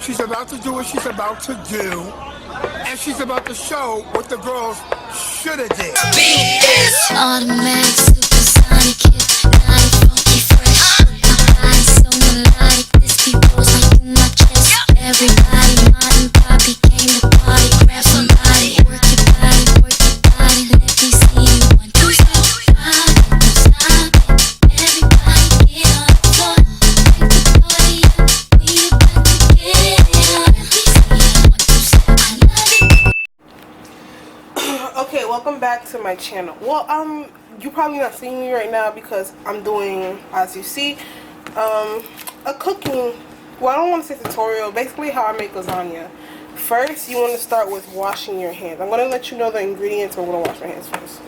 She's about to do what she's about to do, and she's about to show what the girls should have did. Automatic, supersonic, hypnotic, funky, fresh. Body so melodic, this beat goes right through my chest. Everybody, Martin, Poppy came to party. Grab somebody, work your body, let me see you. 1, 2, 3, 5, don't stop it. Everybody get on the floor, break the party up. We about to get it on. Let me see you. 1, 2, 3, I love it. Okay, welcome back to my channel. Well, you're probably not seeing me right now because I'm doing, as you see, a cooking, well, I don't want to say tutorial, basically how I make lasagna. First, you want to start with washing your hands. I'm going to let you know the ingredients, but I'm going to wash my hands first.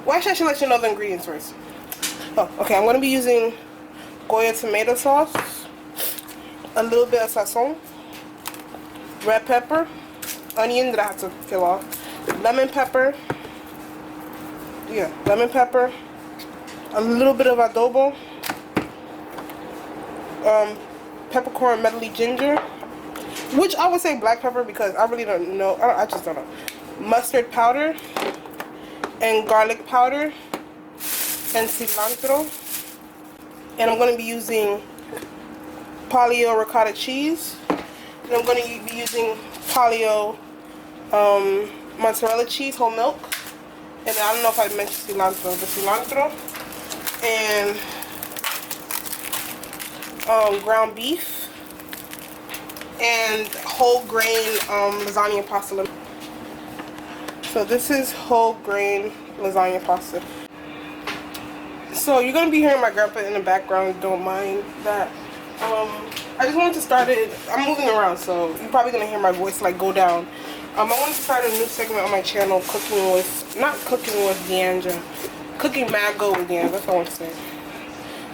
Well, actually, I should let you know the ingredients first. Oh, okay, I'm going to be using Goya tomato sauce, a little bit of sazon, red pepper, onion that I have to peel off, lemon pepper, a little bit of adobo, peppercorn medley ginger, which I would say black pepper because I really don't know, I just don't know, mustard powder, and garlic powder, and cilantro, and I'm going to be using paleo ricotta cheese, and I'm going to be using paleo mozzarella cheese, whole milk, and I don't know if I mentioned cilantro, but cilantro, and ground beef, and whole grain lasagna pasta. So this is whole grain lasagna pasta. So you're going to be hearing my grandpa in the background, don't mind that. I just wanted to start it, I'm moving around, so you're probably going to hear my voice like go down. I wanted to start a new segment on my channel, cooking with Deandra. Cooking mad good with Deandra, that's what I want to say.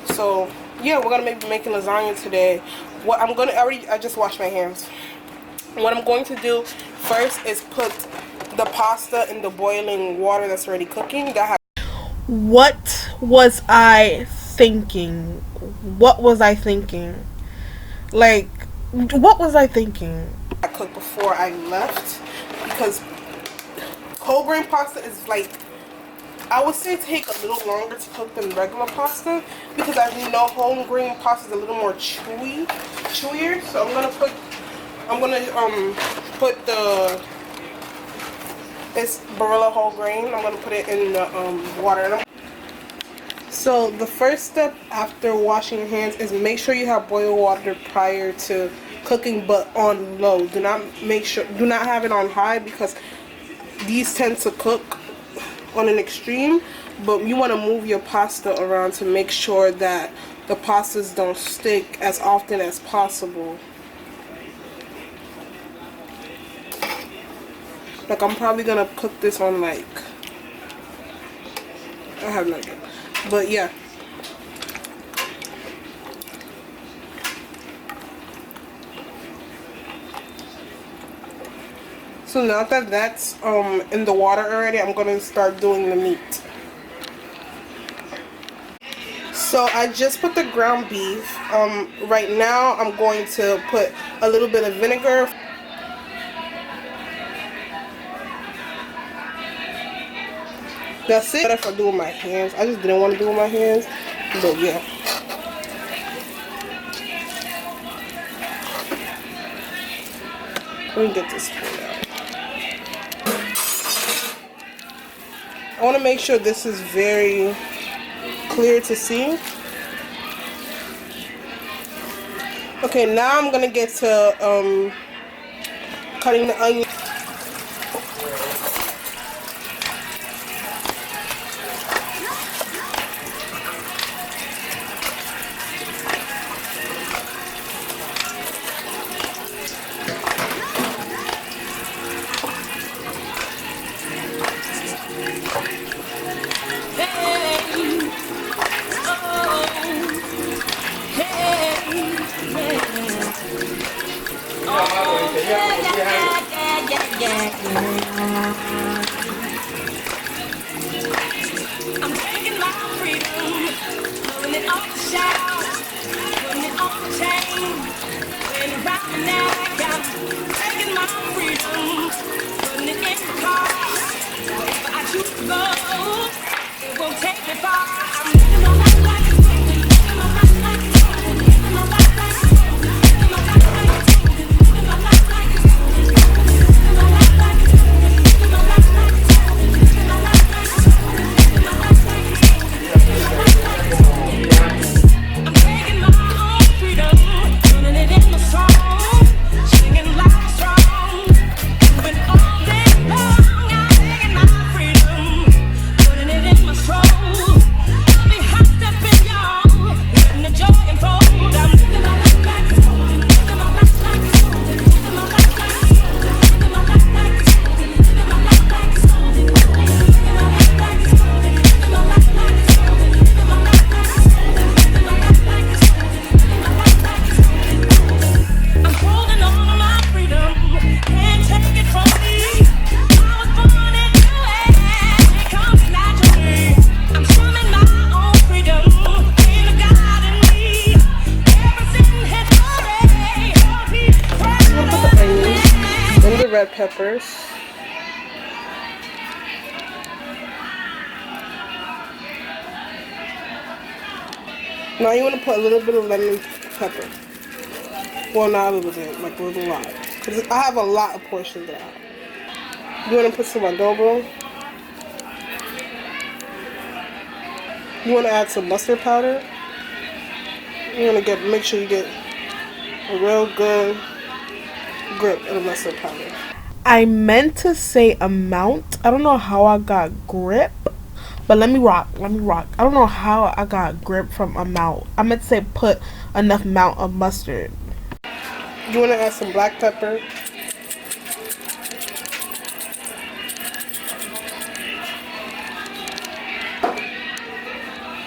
So, yeah, we're going to be making lasagna today. What I'm going to, I just washed my hands. What I'm going to do first is put the pasta in the boiling water that's already cooking. What was I thinking? What was I thinking? Like, what was I thinking? I cooked before I left because whole grain pasta is like, I would say take a little longer to cook than regular pasta because as you know, whole grain pasta is a little more chewier. So I'm gonna put it's Barilla whole grain. I'm gonna put it in the water. So the first step after washing your hands is make sure you have boiled water prior to cooking, but on low. Do not have it on high because these tend to cook on an extreme, but you want to move your pasta around to make sure that the pastas don't stick as often as possible. Like I'm probably gonna cook this on like, I have no idea, but yeah. So now that that's in the water already, I'm going to start doing the meat. So I just put the ground beef. Right now I'm going to put a little bit of vinegar. That's it. If I do with my hands, I just didn't want to do with my hands, but yeah. Let me get this pulled out. I want to make sure this is very clear to see. Okay, now I'm going to get to cutting the onion. I'm taking my freedom, throwing it on the shelf, putting it on the chain, wearing it round Taking my freedom, putting it in the car. Wherever I choose to go, it won't take me far. I'm living my life like it's golden, living my life like it's golden, living my life like it's golden, living my life like it's golden, living my life like it's golden, living my life like it's golden, living my life like it's golden, living my life like it's golden, living my life like it's golden, living my life like it's golden. I'm taking my own freedom, putting it in my song, singing like strong, moving all day long. I'm taking my freedom, putting it in my soul. I'll be hot stepping y'all, letting the joy unfold. I'm living my life like it's golden, living my life like it's golden, living my life like it's golden, living my life like it's golden, living my life like it's golden, living my life like it's golden, living my life like it's golden, living my life like it's golden, living my life like it's golden, living my life like it's golden. I'm holding on to my freedom, can't take it from me. I was born into it, it comes naturally. I'm swimming my own freedom, in the God in me. Everything has already hold me I'm gonna put the onions and the red peppers. Now you want to put a little bit of lemon pepper. Well, not a little bit, like a little lot. Because I have a lot of portions of that. You want to put some adobo. You want to add some mustard powder. You want to make sure you get a real good grip of the mustard powder. I meant to say amount. I don't know how I got grip. But let me rock. I don't know how I got grip from amount. I meant to say put enough amount of mustard. You want to add some black pepper.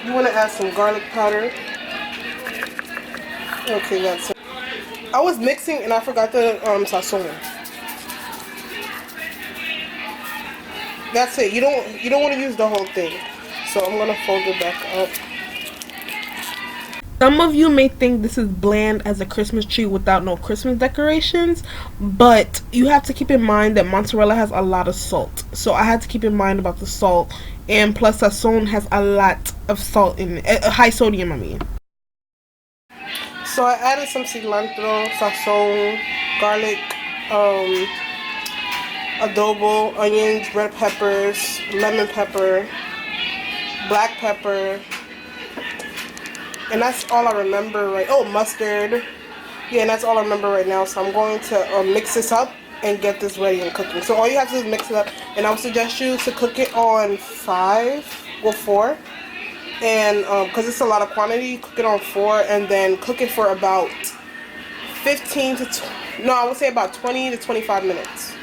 You want to add some garlic powder. Okay, that's it. I was mixing and I forgot the sazon. That's it. You don't want to use the whole thing. So I'm gonna fold it back up. Some of you may think this is bland as a Christmas tree without no Christmas decorations, but you have to keep in mind that mozzarella has a lot of salt. So I had to keep in mind about the salt, and plus sazon has a lot of salt in it, high sodium I mean. So I added some cilantro, sazon, garlic, adobo, onions, red peppers, lemon pepper, black pepper, and that's all I remember right. Oh, mustard. Yeah, and that's all I remember right now. So I'm going to mix this up and get this ready and cooking. So all you have to do is mix it up, and I would suggest you to cook it on 4, and because it's a lot of quantity, cook it on 4, and then cook it for about 15 to I would say about 20 to 25 minutes.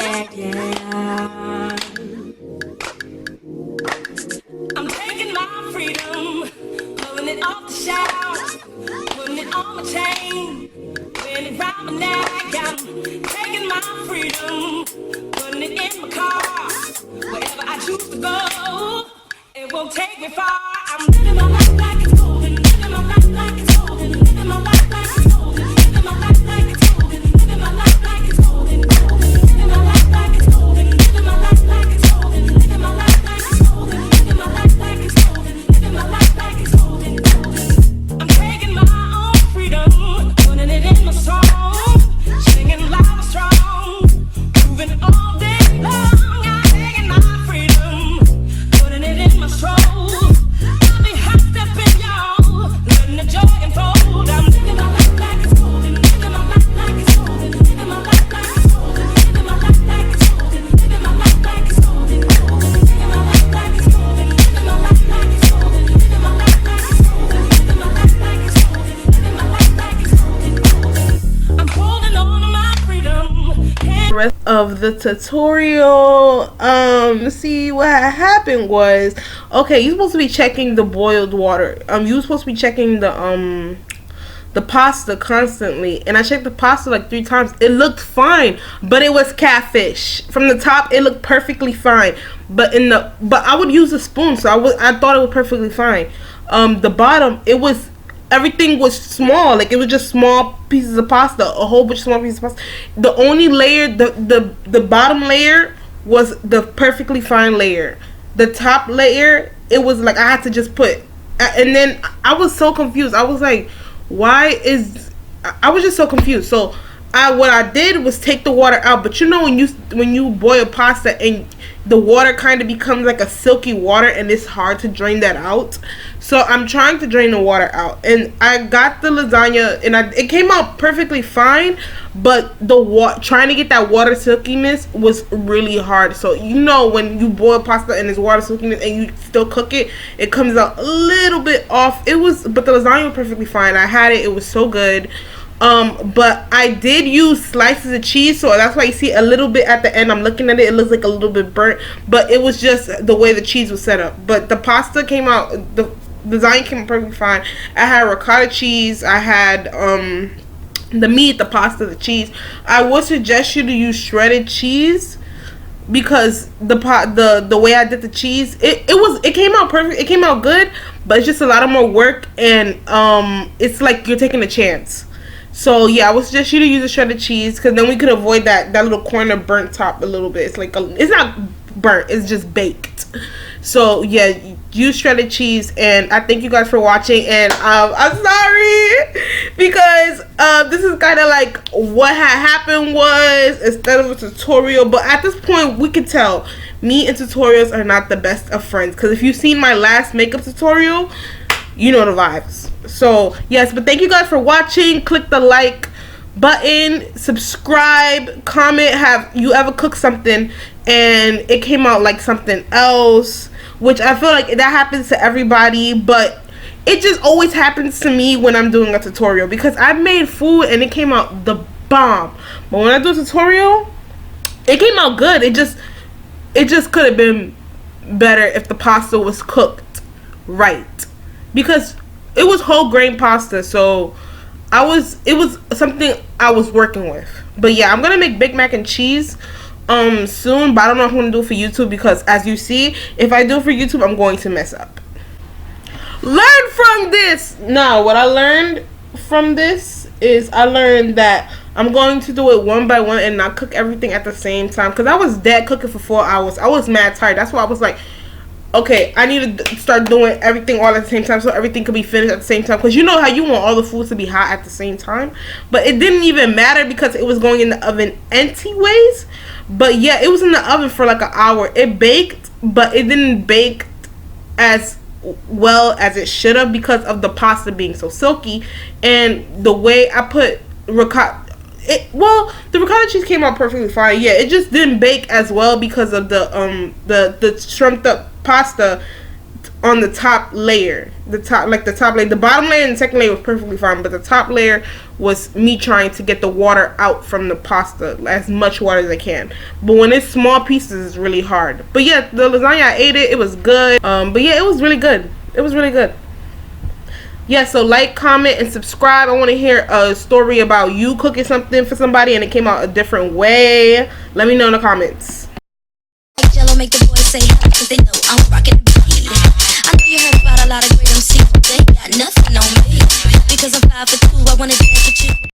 yeah, yeah. I'm taking my freedom, pulling it off the shelf, putting it on my chain, wearing it round my neck. I'm taking my freedom, putting it in my car, wherever I choose to go, it won't take me far. I'm living my life like it's golden, living my life like it's golden, living my life like it's golden, living my life like it's golden, living my life like it's golden, living my life like it's golden, living my life like it's golden, living my life like it's golden, living my life like it's golden, living my life like it's golden, golden. I'm taking my own freedom, putting it in my song, singing loud and strong, moving all day long. I'm taking my freedom, putting it in my soul. I'll be hot stepping y'all, letting the joy unfold. I'm living my life like it's golden, living my life like it's golden, living my life like it's golden, living my life like it's golden, living my life like it's golden, golden, living my life like it's golden, living my life like it's golden, living my life like it's golden, living my life like it's golden, living my life like it's golden, golden. I'm holding on to my freedom. Rest of the tutorial. See what happened was, okay, you're supposed to be checking the boiled water. You're supposed to be checking the pasta constantly, and I checked the pasta like 3 times. It looked fine, but it was catfish. From the top it looked perfectly fine, but I would use a spoon, so I thought it was perfectly fine. The bottom, everything was small, like it was just small pieces of pasta, a whole bunch of small pieces of pasta. The only layer, the bottom layer was the perfectly fine layer. The top layer, it was like I had to just put, and then I was so confused. I was like, I was just so confused. So what I did was take the water out, but you know when you boil pasta and the water kind of becomes like a silky water and it's hard to drain that out. So I'm trying to drain the water out, and I got the lasagna and it came out perfectly fine, but trying to get that water silkiness was really hard. So you know when you boil pasta and it's water silkiness and you still cook it, it comes out a little bit off. But the lasagna was perfectly fine. I had it was so good. But I did use slices of cheese, so that's why you see a little bit at the end. I'm looking at it, it looks like a little bit burnt, but it was just the way the cheese was set up. But the pasta came out, the lasagna came out perfectly fine. I had ricotta cheese, I had the meat, the pasta, the cheese. I would suggest you to use shredded cheese, because the way I did the cheese, it came out perfect, it came out good, but it's just a lot of more work, and it's like you're taking a chance. So yeah, I would suggest you to use a shredded cheese, because then we could avoid that little corner burnt top a little bit. It's like it's not burnt, it's just baked. So yeah, use shredded cheese. And I thank you guys for watching, and I'm sorry because this is kind of like what had happened was instead of a tutorial, but at this point we could tell me and tutorials are not the best of friends, because if you've seen my last makeup tutorial, you know the vibes. So yes, but thank you guys for watching. Click the like button, subscribe, comment. Have you ever cooked something and it came out like something else? Which I feel like that happens to everybody, but it just always happens to me when I'm doing a tutorial, because I made food and it came out the bomb, but when I do a tutorial it came out good. It just could have been better if the pasta was cooked right, because it was whole grain pasta, so it was something I was working with. But yeah, I'm gonna make Big Mac and cheese soon, but I don't know if I'm gonna do it for YouTube, because as you see, if I do it for YouTube, I'm going to mess up. Learn from this. Now, what I learned from this is I learned that I'm going to do it one by one and not cook everything at the same time, because I was dead cooking for 4 hours. I was mad tired. That's why I was like, okay, I need to start doing everything all at the same time, so everything could be finished at the same time. Because you know how you want all the foods to be hot at the same time. But it didn't even matter, because it was going in the oven anyways. But yeah, it was in the oven for like an hour. It baked, but it didn't bake as well as it should have, because of the pasta being so silky. And the way I put ricotta, the ricotta cheese came out perfectly fine. Yeah, it just didn't bake as well because of the shrimped up pasta on the top layer. The top layer. The bottom layer and the second layer was perfectly fine, but the top layer was me trying to get the water out from the pasta, as much water as I can. But when it's small pieces, it's really hard. But yeah, the lasagna, I ate it. It was good. But yeah, it was really good. It was really good. Yeah, so like, comment, and subscribe. I want to hear a story about you cooking something for somebody and it came out a different way. Let me know in the comments. Jello make the boys say, 'cause they know